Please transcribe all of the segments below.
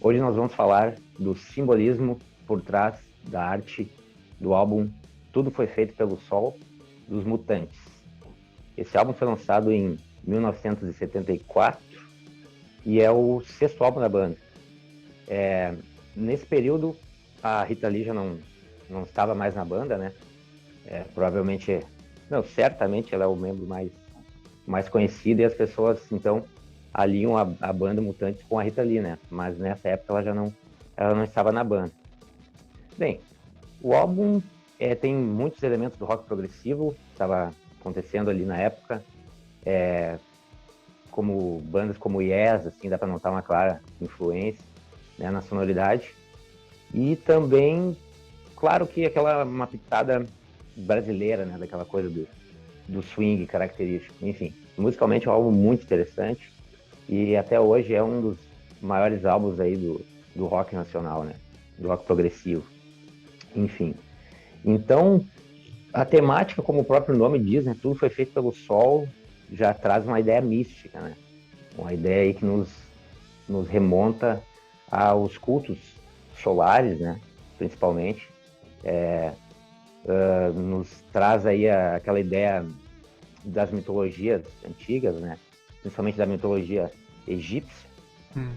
Hoje nós vamos falar do simbolismo por trás da arte do álbum Tudo Foi Feito pelo Sol, dos Mutantes. Esse álbum foi lançado em 1974 e é o sexto álbum da banda. Nesse período, a Rita Lee já não estava mais na banda, né? Certamente ela é o membro mais conhecido e as pessoas, então, aliam a banda Mutantes com a Rita Lee, né? Mas nessa época ela não estava na banda. Bem, o álbum tem muitos elementos do rock progressivo, estava acontecendo ali na época, como bandas como Yes, assim, dá para notar uma clara influência, né, na sonoridade. E também, claro que uma pitada brasileira, né, daquela coisa do swing característico. Enfim, musicalmente é um álbum muito interessante e até hoje é um dos maiores álbuns aí do rock nacional, né, do rock progressivo. Enfim, então a temática, como o próprio nome diz, né, Tudo Foi Feito pelo Sol, já traz uma ideia mística, né, uma ideia aí que nos remonta aos cultos solares, né, principalmente, nos traz aí aquela ideia das mitologias antigas, né, principalmente da mitologia egípcia,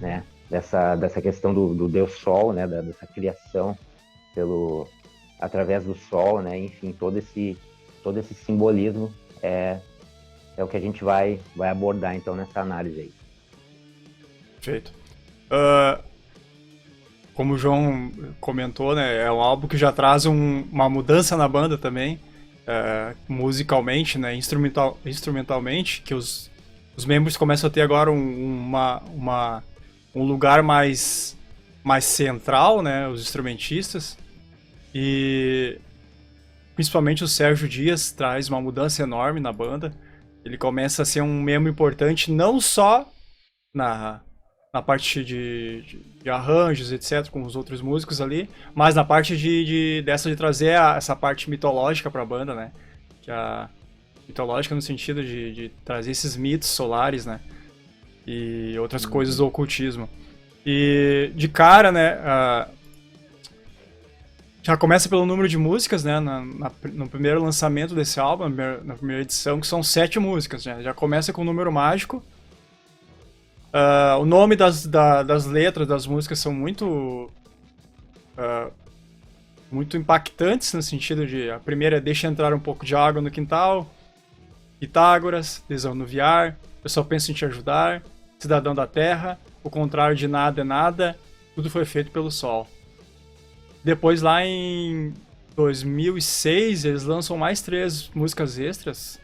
né, dessa questão do Deus Sol, né, dessa criação através do Sol, né, enfim, todo esse simbolismo é o que a gente vai abordar então nessa análise aí. Perfeito. Como o João comentou, né, é um álbum que já traz uma mudança na banda também, musicalmente, né, instrumentalmente, que os membros começam a ter agora um lugar mais central, né, os instrumentistas, e principalmente o Sérgio Dias traz uma mudança enorme na banda. Ele começa a ser um membro importante não só na parte de arranjos, etc., com os outros músicos ali, mas na parte de trazer essa parte mitológica pra banda, né? Mitológica no sentido de trazer esses mitos solares, né? E outras coisas do ocultismo. E de cara, né? Já começa pelo número de músicas, né? No primeiro lançamento desse álbum, na primeira edição, que são 7 músicas, né? Já começa com o número mágico. O nome das letras das músicas são muito impactantes, no sentido de... A primeira é Deixa Entrar um Pouco de Água no Quintal, Pitágoras, Desanuviar, Eu Só Penso em Te Ajudar, Cidadão da Terra, O Contrário de Nada é Nada, Tudo Foi Feito pelo Sol. Depois, lá em 2006, eles lançam mais 3 músicas extras,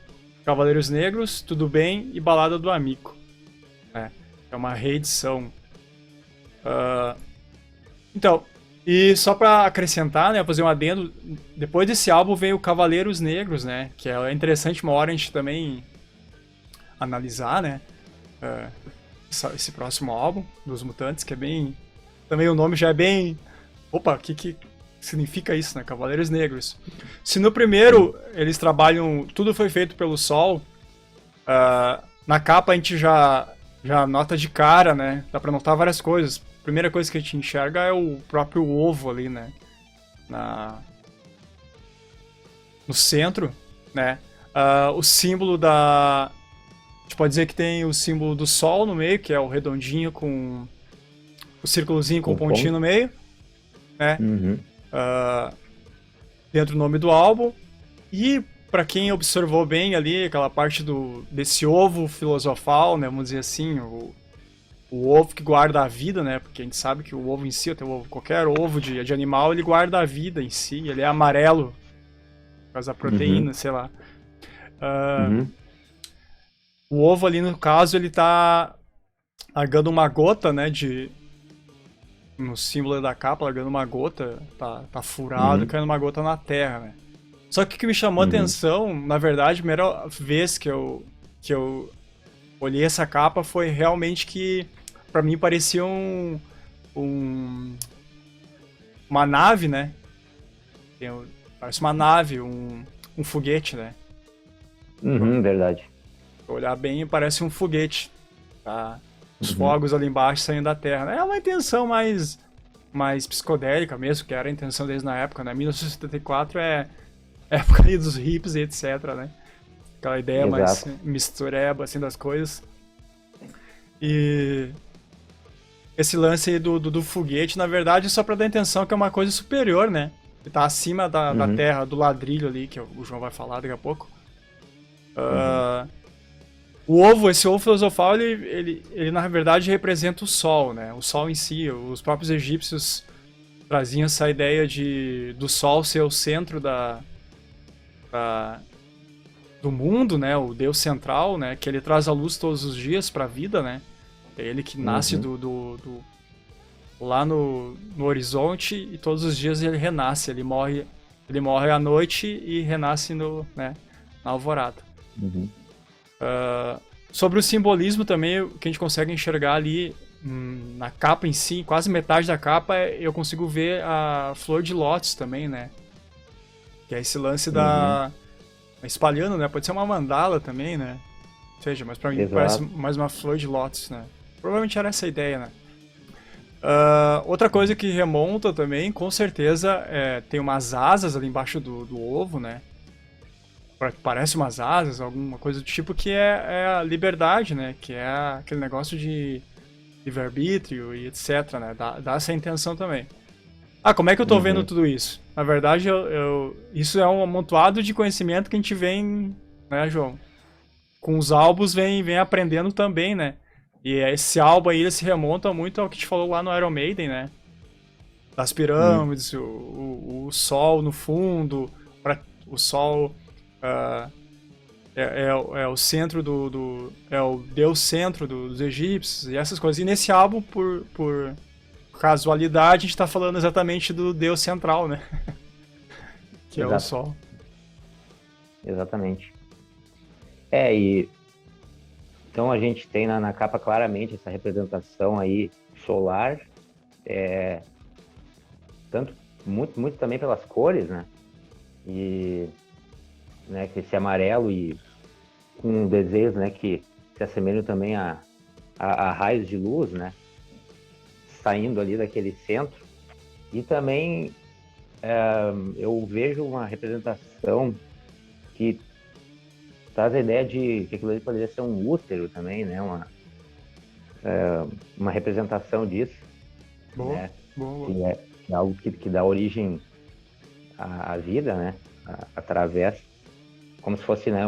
Cavaleiros Negros, Tudo Bem e Balada do Amigo. É uma reedição. Então, e só pra acrescentar, né, fazer um adendo, depois desse álbum veio o Cavaleiros Negros, né, que é interessante uma hora a gente também analisar, né, esse próximo álbum dos Mutantes, que é bem... Também o nome já é bem... Opa, o que significa isso, né, Cavaleiros Negros? Se no primeiro eles trabalham... Tudo Foi Feito pelo Sol, na capa a gente já nota de cara, né? Dá pra notar várias coisas. A primeira coisa que a gente enxerga é o próprio ovo ali, né? No centro, né? O símbolo a gente pode dizer que tem o símbolo do sol no meio, que é o redondinho com o círculozinho com o pontinho no meio, né? Dentro do nome do álbum. E pra quem observou bem ali, aquela parte desse ovo filosofal, né, vamos dizer assim, o ovo que guarda a vida, né, porque a gente sabe que o ovo em si, qualquer ovo de animal, ele guarda a vida em si, ele é amarelo, por causa da proteína, sei lá. O ovo ali, no caso, ele tá largando uma gota, né, no símbolo da capa, largando uma gota, tá furado, caindo uma gota na terra, né. Só que o que me chamou a atenção, na verdade, a primeira vez que eu olhei essa capa foi realmente que, pra mim, parecia uma nave, né? Parece uma nave, um foguete, né? Verdade. Se olhar bem, parece um foguete. Tá os fogos ali embaixo saindo da Terra, né? É uma intenção mais psicodélica mesmo, que era a intenção deles na época, né? 1974 é época ali dos hips e etc, né? Aquela ideia mais Exato. mistureba, assim, das coisas. E esse lance aí do foguete, na verdade, é só pra dar a intenção que é uma coisa superior, né? Que tá acima da Uhum, Terra, do ladrilho ali, que o João vai falar daqui a pouco. uhum, O ovo, esse ovo filosofal, ele na verdade representa o Sol, né? O Sol em si. Os próprios egípcios traziam essa ideia do Sol ser o centro da- do mundo, né? O Deus central, né? Que ele traz a luz todos os dias para a vida, né? É ele que nasce uhum, lá no horizonte e todos os dias ele renasce. Ele morre à noite e renasce né, na alvorada. uhum, Sobre o simbolismo também, o que a gente consegue enxergar ali na capa em si, quase metade da capa, eu consigo ver a flor de lótus também, né? Que é esse lance uhum. da espalhando, né? Pode ser uma mandala também, né? Ou seja, mas pra mim parece Exato. mais uma flor de lótus, né? Provavelmente era essa a ideia, né? Outra coisa que remonta também, com certeza, tem umas asas ali embaixo do ovo, né? Parece umas asas, alguma coisa do tipo, que é a liberdade, né? Que é aquele negócio de livre-arbítrio e etc, né? Dá essa intenção também. Ah, como é que eu tô vendo Uhum, tudo isso? Na verdade, isso é um amontoado de conhecimento que a gente vem, né, João? Com os álbuns vem aprendendo também, né? E esse álbum aí, ele se remonta muito ao que te falou lá no Iron Maiden, né? Das uhum. pirâmides, o sol no fundo, o sol ah, é o centro é o deus centro dos egípcios e essas coisas. E nesse álbum, por casualidade, a gente tá falando exatamente do deus central, né? Que é o Exato. sol. Exatamente. E então a gente tem na capa claramente essa representação aí solar, tanto muito também pelas cores, né? E né, que esse amarelo e com desenhos, né, que se assemelham também a raios de luz, né? Saindo ali daquele centro. E também eu vejo uma representação que traz a ideia de que aquilo ali poderia ser um útero também, né? Uma representação disso, Boa, né? boa. Que é algo que dá origem à vida, né? Através, como se fosse, né,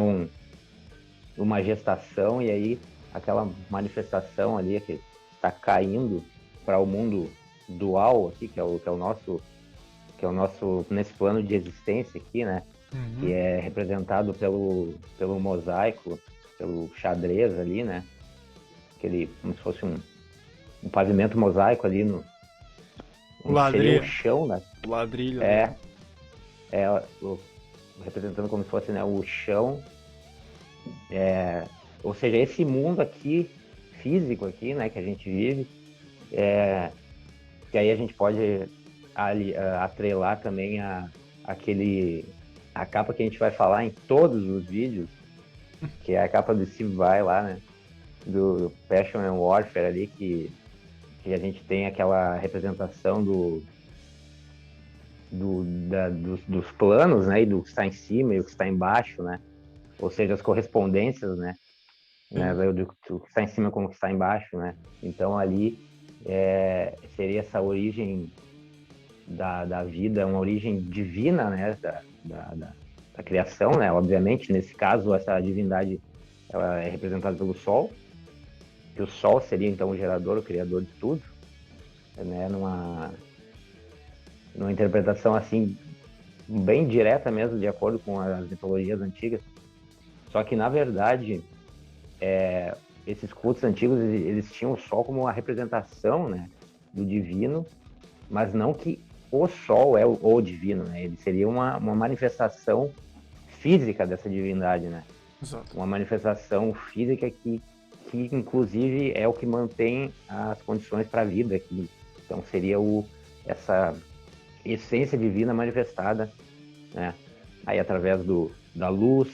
uma gestação e aí aquela manifestação ali que está caindo para o mundo dual aqui, que é o nosso nesse plano de existência aqui, né? Que Uhum. é representado pelo mosaico, pelo xadrez ali, né? Aquele, como se fosse um pavimento mosaico ali, O onde seria o ladrilho, chão, né? o ladrilho ali, né? É, é representando como se fosse, né, o chão, ou seja, esse mundo aqui, físico aqui, né, que a gente vive, que aí a gente pode atrelar também aquele, a capa que a gente vai falar em todos os vídeos, que é a capa do Steve Vai lá, né? Do Passion and Warfare ali, que a gente tem aquela representação dos planos, né? E do que está em cima e o que está embaixo, né? Ou seja, as correspondências, né? Sim. Do que está em cima com o que está embaixo, né? Então ali seria essa origem da vida, uma origem divina, né? Da criação, né? Obviamente, nesse caso, essa divindade ela é representada pelo Sol, que o Sol seria então o gerador, o criador de tudo, né? Numa interpretação assim bem direta mesmo, de acordo com as mitologias antigas. Só que na verdade, esses cultos antigos eles tinham o Sol como uma representação, né, do divino, mas não que o Sol é o divino, né? Ele seria uma manifestação física dessa divindade, né? Exato. Uma manifestação física que inclusive é o que mantém as condições para a vida aqui. Então seria essa essência divina manifestada, né? Aí através da luz,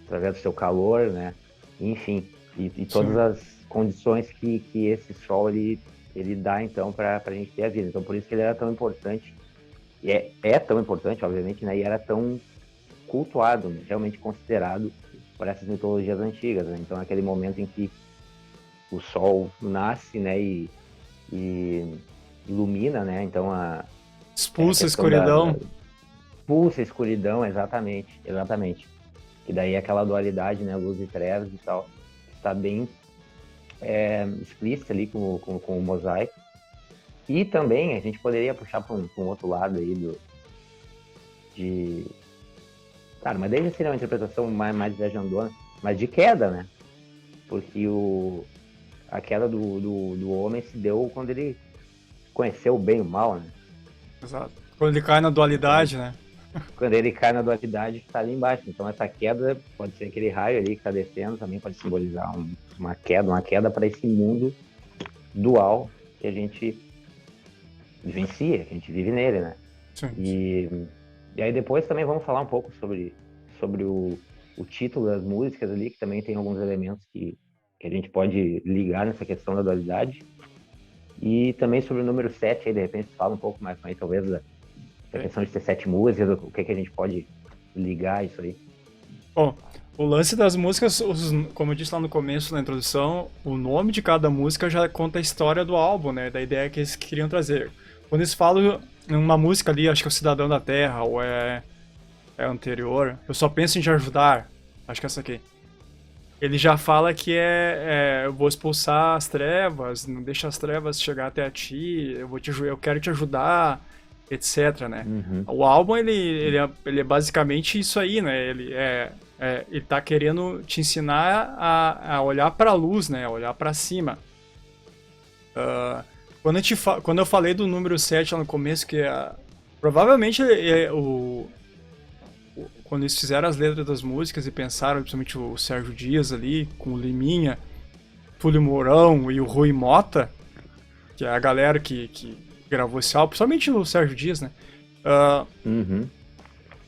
através do seu calor, né? Enfim. e todas as condições que esse sol ele dá, então, para a gente ter a vida. Então, por isso que ele era tão importante, e é tão importante, obviamente, né? E era tão cultuado, né? Realmente considerado por essas mitologias antigas, né? Então, aquele momento em que o sol nasce, né? E ilumina, né? Então, expulsa a escuridão. Expulsa a escuridão, exatamente. E daí aquela dualidade, né? Luz e trevas e tal, está bem explícita ali com o mosaico. E também a gente poderia puxar para um outro lado aí Claro, mas daí já seria uma interpretação mais viajandona, mas de queda, né? Porque a queda do homem se deu quando ele conheceu o bem e o mal, né? Exato. Quando ele cai na dualidade, né? Quando ele cai na dualidade, está ali embaixo. Então essa queda pode ser aquele raio ali que está descendo, também pode simbolizar uma queda para esse mundo dual que a gente vivencia, que a gente vive nele, né? Sim. E aí depois também vamos falar um pouco sobre o título das músicas ali, que também tem alguns elementos que a gente pode ligar nessa questão da dualidade. E também sobre o número 7, aí de repente fala um pouco mais aí, talvez da questão de ter 7 músicas, o que a gente pode ligar isso aí. Bom, o lance das músicas, como eu disse lá no começo, na introdução, o nome de cada música já conta a história do álbum, né? Da ideia que eles queriam trazer. Quando eles falam em uma música ali, acho que é o Cidadão da Terra, ou é anterior, eu só penso em te ajudar, acho que é essa aqui. Ele já fala que eu vou expulsar as trevas, não deixa as trevas chegar até a ti, eu quero te ajudar, etc, né? Uhum. O álbum, ele é basicamente isso aí, né? Ele tá querendo te ensinar a olhar pra luz, né? A olhar pra cima. Quando eu falei do número 7 lá no começo, que provavelmente quando eles fizeram as letras das músicas e pensaram, principalmente o Sérgio Dias ali, com o Liminha, Túlio Mourão e o Rui Motta, que é a galera que gravou esse álbum, principalmente o Sérgio Dias, né?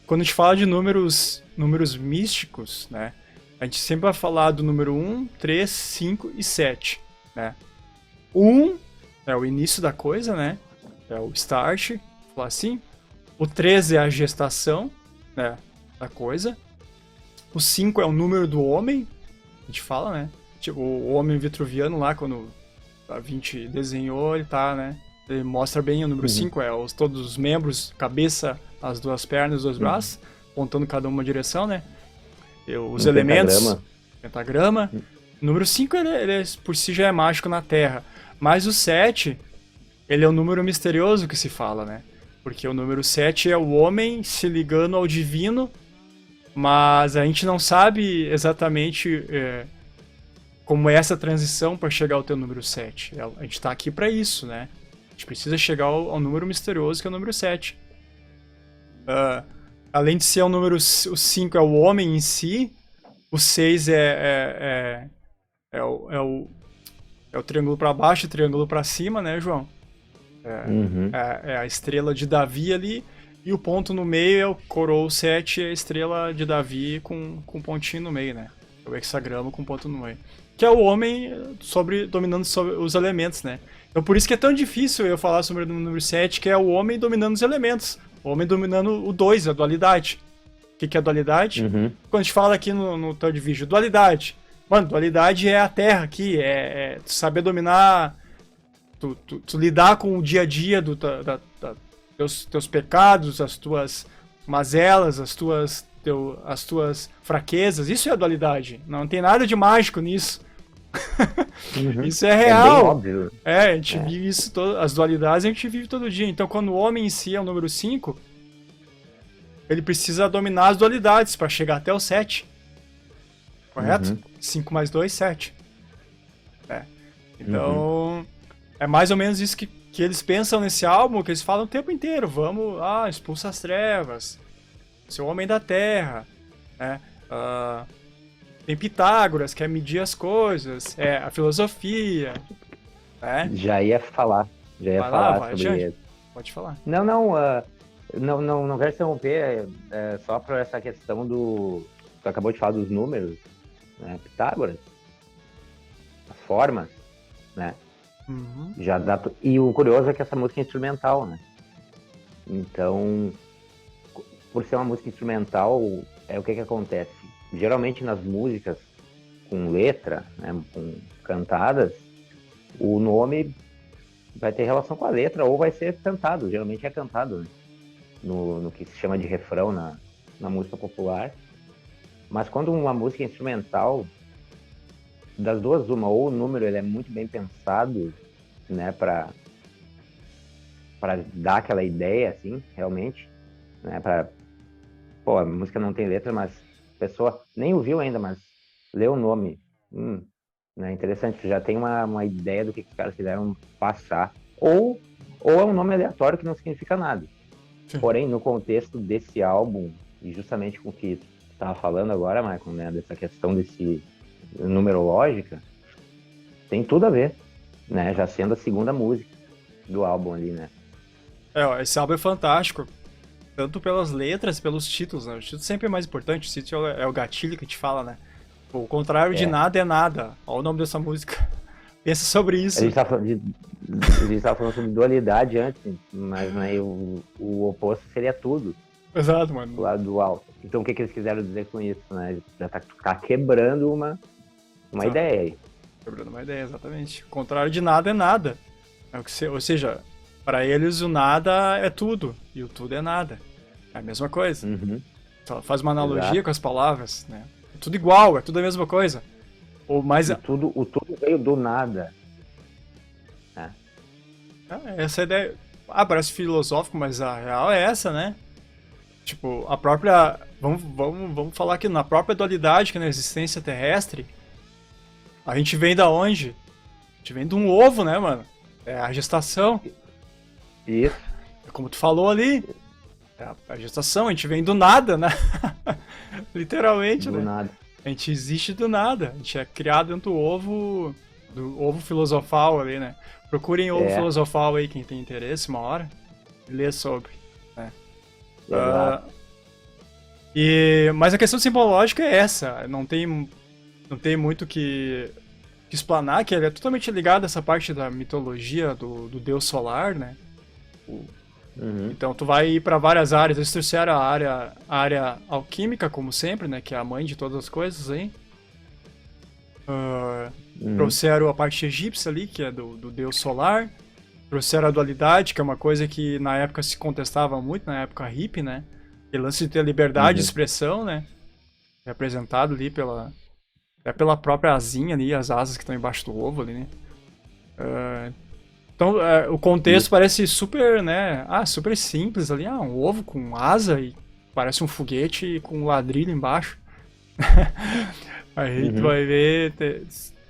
Quando a gente fala de números místicos, né? A gente sempre vai falar do número 1, 3, 5 e 7, né? 1 é o início da coisa, né? É o start, falar assim. O 13 é a gestação, né? Da coisa. O 5 é o número do homem, a gente fala, né? Tipo, o homem vitruviano lá, quando a Vinci desenhou, ele tá, né? Ele mostra bem o número 5, todos os membros, cabeça, as duas pernas, os dois braços, apontando cada uma direção, né? Os elementos, pentagrama. O número 5, ele por si já é mágico na Terra. Mas o 7, ele é o número misterioso que se fala, né? Porque o número 7 é o homem se ligando ao divino, mas a gente não sabe exatamente como é essa transição para chegar ao teu número 7. A gente tá aqui para isso, né? A gente precisa chegar ao número misterioso, que é o número 7. Além de ser o número... O 5 é o homem em si, o 6 é o triângulo para baixo e o triângulo para cima, né, João? É a estrela de Davi ali, e o ponto no meio é o coroa 7, é a estrela de Davi com um pontinho no meio, né? É o hexagrama com ponto no meio. Que é o homem dominando sobre os elementos, né? Então por isso que é tão difícil eu falar sobre o número 7, que é o homem dominando os elementos. O homem dominando o 2, a dualidade. O que é a dualidade? Quando a gente fala aqui no Third Vision, dualidade. Mano, dualidade é a Terra aqui, tu saber dominar, tu lidar com o dia a dia teus pecados, as tuas mazelas, as tuas fraquezas. Isso é a dualidade. Não tem nada de mágico nisso. Isso é real. É bem óbvio. A gente vive isso, as dualidades a gente vive todo dia. Então, quando o homem em si é o número 5, ele precisa dominar as dualidades para chegar até o 7. Correto? 5 mais 2, 7. Então, é mais ou menos isso que eles pensam nesse álbum, que eles falam o tempo inteiro. Vamos, expulsa as trevas. Ser o homem da terra. Né? Tem Pitágoras, que é medir as coisas. A filosofia. Né? Já ia falar sobre adiante. Pode falar. Não quero interromper, só para essa questão tu acabou de falar dos números, né? Pitágoras. formas, né? Uhum. Já dá. E o curioso é que essa música é instrumental, né? Então, por ser uma música instrumental, é o que acontece. Geralmente nas músicas com letra, né, com cantadas, o nome vai ter relação com a letra ou vai ser cantado. Geralmente é cantado, né? No que se chama de refrão na música popular. Mas quando uma música é instrumental, das duas, uma, ou o número ele é muito bem pensado, né, para dar aquela ideia, assim, realmente, né, pô, a música não tem letra, mas a pessoa nem ouviu ainda, mas lê o nome, né, interessante, já tem uma ideia do que os caras quiseram passar, ou é um nome aleatório que não significa nada. Sim. Porém, no contexto desse álbum, e justamente com o que tu estava falando agora, Michael, né, dessa questão desse numerológica, tem tudo a ver, né, já sendo a segunda música do álbum ali, né. Ó, esse álbum é fantástico, tanto pelas letras, pelos títulos, né? O título sempre é mais importante, o título é o gatilho que te fala, né? O contrário de nada é nada. Olha o nome dessa música. Pensa sobre isso. A gente tava falando sobre dualidade antes, mas né, o oposto seria tudo. Exato, mano. Do lado do alto. Então o que eles quiseram dizer com isso, né? Já tá quebrando uma ideia aí. Quebrando uma ideia, exatamente. O contrário de nada é nada. Ou seja, para eles o nada é tudo e o tudo é nada. É a mesma coisa. Uhum. Então, faz uma analogia Exato. com as palavras, né? É tudo igual, é tudo a mesma coisa. Ou mais... O tudo veio do nada. Essa ideia... parece filosófico, mas a real é essa, né? Tipo, a própria... Vamos falar aqui, na própria dualidade que é na existência terrestre, a gente vem da onde? A gente vem de um ovo, né, mano? É a gestação. Isso. É como tu falou ali. É a gestação, a gente vem do nada, né? Literalmente, do né? Nada. A gente existe do nada. A gente é criado dentro do ovo filosofal ali, né? Procurem ovo filosofal aí, quem tem interesse, uma hora. E lê sobre. Né? Mas a questão simbológica é essa. Não tem muito que explanar, que ele é totalmente ligado a essa parte da mitologia do deus solar, né? Então tu vai ir para várias áreas. Eles trouxeram a área alquímica, como sempre, né? Que é a mãe de todas as coisas aí. Trouxeram a parte egípcia ali, que é do deus solar. Trouxeram a dualidade, que é uma coisa que na época se contestava muito, na época hippie, né? E lance de ter liberdade de expressão, né? Representado ali pela própria asinha ali, as asas que estão embaixo do ovo ali, né? Então, o contexto parece super, né? Super simples ali. Um ovo com asa e parece um foguete com um ladrilho embaixo. Aí tu vai ver...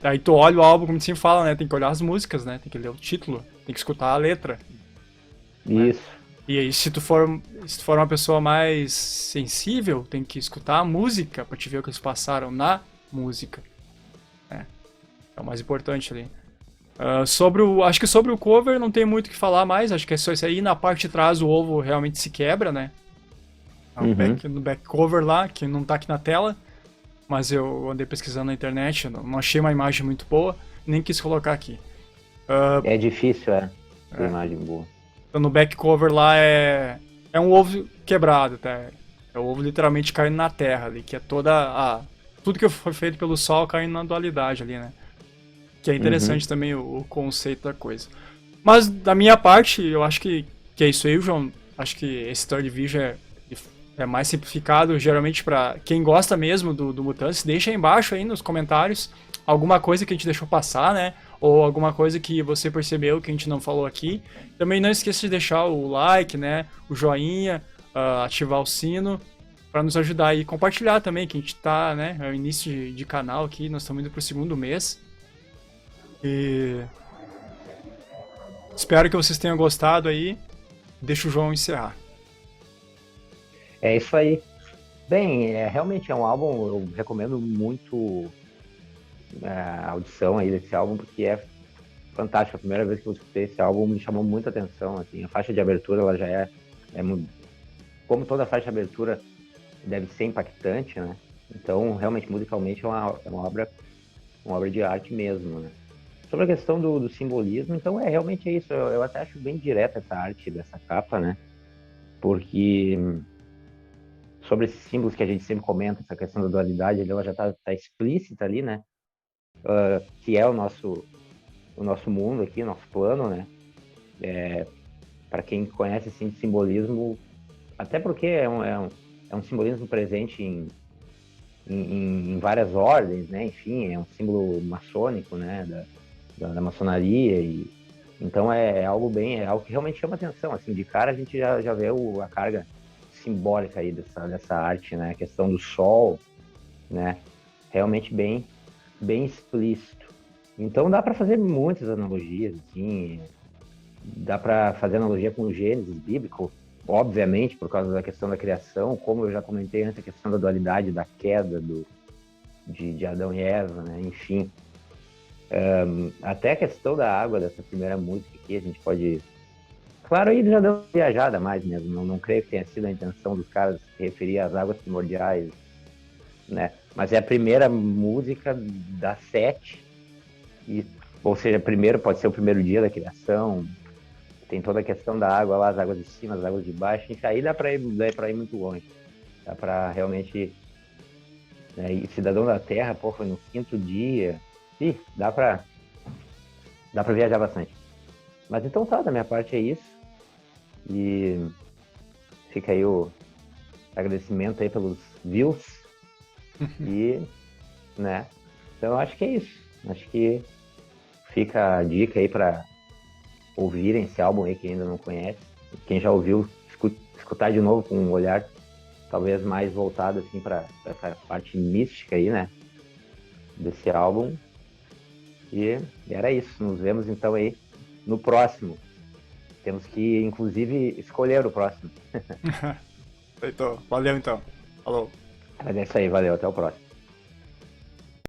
Aí tu olha o álbum, como tu sempre fala, né? Tem que olhar as músicas, né? Tem que ler o título, tem que escutar a letra. Isso. Né? E aí, se tu for uma pessoa mais sensível, tem que escutar a música pra te ver o que eles passaram na música. É o mais importante ali. Acho que sobre o cover não tem muito o que falar mais. Acho que é só isso aí. Na parte de trás o ovo realmente se quebra, né? No back cover lá, que não tá aqui na tela. Mas eu andei pesquisando na internet, não achei uma imagem muito boa, nem quis colocar aqui. É difícil, ter imagem boa. Então no back cover lá é um ovo quebrado, tá? É o ovo literalmente caindo na terra ali, que é tudo que foi feito pelo sol caindo na dualidade ali, né? Que é interessante também o conceito da coisa. Mas da minha parte, eu acho que é isso aí, João. Acho que esse Third Vision é mais simplificado, geralmente para quem gosta mesmo do Mutantes. Deixa aí embaixo aí nos comentários alguma coisa que a gente deixou passar, né? Ou alguma coisa que você percebeu que a gente não falou aqui. Também não esqueça de deixar o like, né? O joinha, ativar o sino para nos ajudar aí. Compartilhar também, que a gente tá, né? É o início de canal aqui, nós estamos indo pro segundo mês. E espero que vocês tenham gostado aí. Deixa o João encerrar. É isso aí. Bem, realmente é um álbum, eu recomendo muito a audição aí desse álbum, porque é fantástico. A primeira vez que eu escutei esse álbum me chamou muita atenção, assim. A faixa de abertura, ela já é como toda faixa de abertura deve ser impactante, né? Então, realmente, musicalmente é uma obra de arte mesmo, né? sobre a questão do simbolismo, então realmente é isso. Eu até acho bem direta essa arte dessa capa, né? Porque sobre esses símbolos que a gente sempre comenta, essa questão da dualidade, ela já tá explícita ali, né? Que é o nosso mundo aqui, o nosso plano, né? Para quem conhece assim, de simbolismo, até porque é um simbolismo presente em várias ordens, né? Enfim, é um símbolo maçônico, né? Da maçonaria então é algo é algo que realmente chama atenção, assim, de cara a gente já vê a carga simbólica aí dessa arte, né? A questão do sol, né? Realmente bem explícito. Então dá para fazer muitas analogias, assim, dá para fazer analogia com o Gênesis bíblico, obviamente, por causa da questão da criação, como eu já comentei antes, a questão da dualidade, da queda de Adão e Eva, né? Enfim, até a questão da água dessa primeira música aqui, a gente pode... Claro, aí já deu uma viajada mais mesmo, não creio que tenha sido a intenção dos caras se referir às águas primordiais, né? Mas é a primeira música das 7, ou seja, primeiro pode ser o primeiro dia da criação, tem toda a questão da água lá, as águas de cima, as águas de baixo, enfim, aí dá para ir muito longe, dá para realmente, né, e Cidadão da Terra, pô, foi no 5º dia, ih, dá para viajar bastante. Mas então tá, da minha parte é isso, e fica aí o agradecimento aí pelos views, e, né, então eu acho que é isso, acho que fica a dica aí para ouvirem esse álbum aí que ainda não conhece. Quem já ouviu, escutar de novo com um olhar talvez mais voltado assim para essa parte mística aí, né? Desse álbum. E era isso. Nos vemos então aí no próximo. Temos que, inclusive, escolher o próximo. Então, valeu então. Falou. Mas é isso aí, valeu, até o próximo.